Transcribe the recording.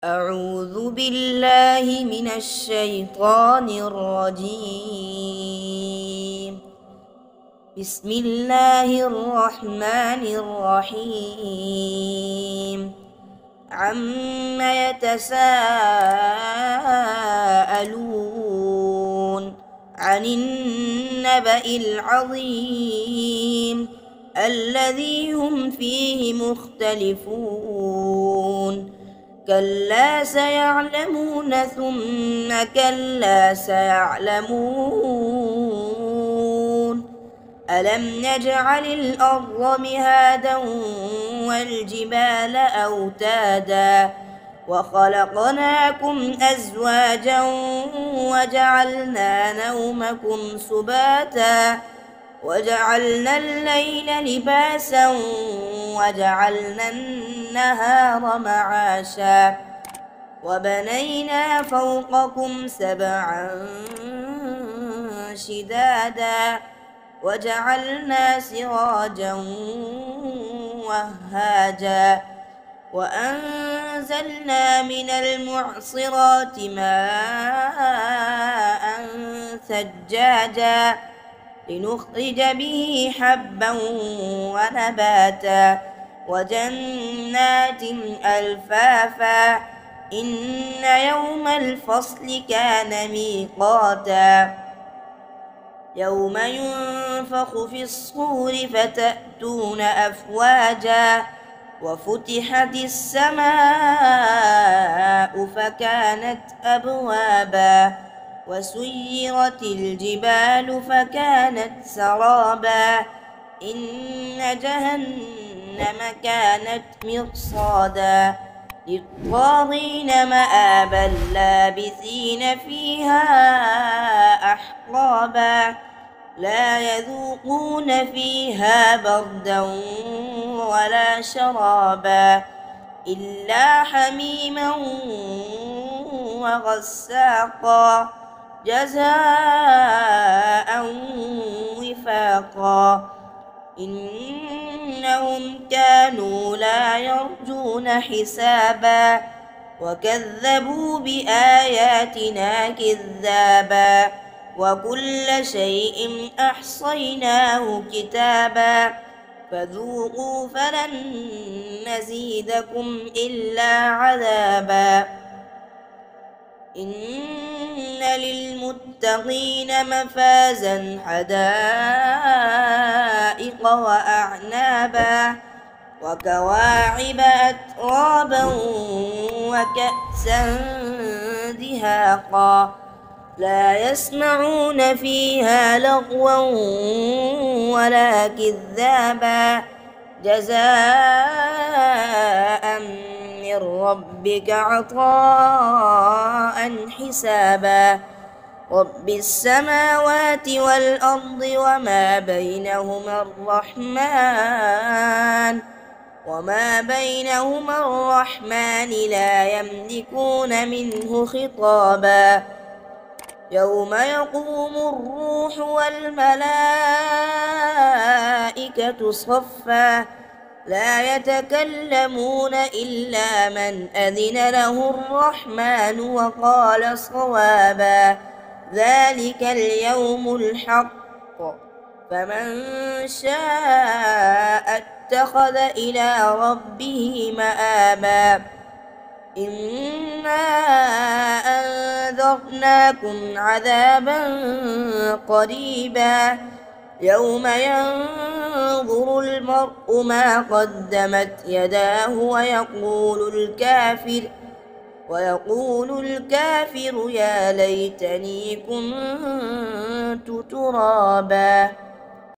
أعوذ بالله من الشيطان الرجيم. بسم الله الرحمن الرحيم. عم يتساءلون عن النبأ العظيم الذي هم فيه مختلفون. كلا سيعلمون ثم كلا سيعلمون. ألم نجعل الأرض مهادا والجبال أوتادا وخلقناكم أزواجا وجعلنا نومكم سباتا وجعلنا الليل لباسا وجعلنا النهار معاشا وبنينا فوقكم سبعا شدادا وجعلنا سراجا وهاجا وأنزلنا من المعصرات ماء ثجاجا لنخرج به حبا ونباتا وجنات ألفافا إن يوم الفصل كان ميقاتا يوم ينفخ في الصور فتأتون أفواجا وفتحت السماء فكانت أبوابا وسيرت الجبال فكانت سرابا إن جهنم كانت مرصادا للطاغين مآبا لابثين فيها أحقابا لا يذوقون فيها بردا ولا شرابا إلا حميما وغساقا جزاء وفاقا إنهم كانوا لا يرجون حسابا وكذبوا بآياتنا كذابا وكل شيء أحصيناه كتابا فذوقوا فلن نزيدكم إلا عذابا إن للمتقين مفازا حدائق وأعنابا وكواعب أترابا وكأسا دهاقا لا يسمعون فيها لغوا ولا كذابا جزاء من ربك عطاء حسابا رب السماوات والأرض وما بينهما الرحمن لا يملكون منه خطابا يوم يقوم الروح والملائكة صفا لا يتكلمون إلا من أذن له الرحمن وقال صوابا ذلك اليوم الحق فمن شاء اتخذ إلى ربه مآبا إنا أنذرناكم عذابا قريبا يوم ينظر المرء ما قدمت يداه ويقول الكافر يا ليتني كنت ترابا.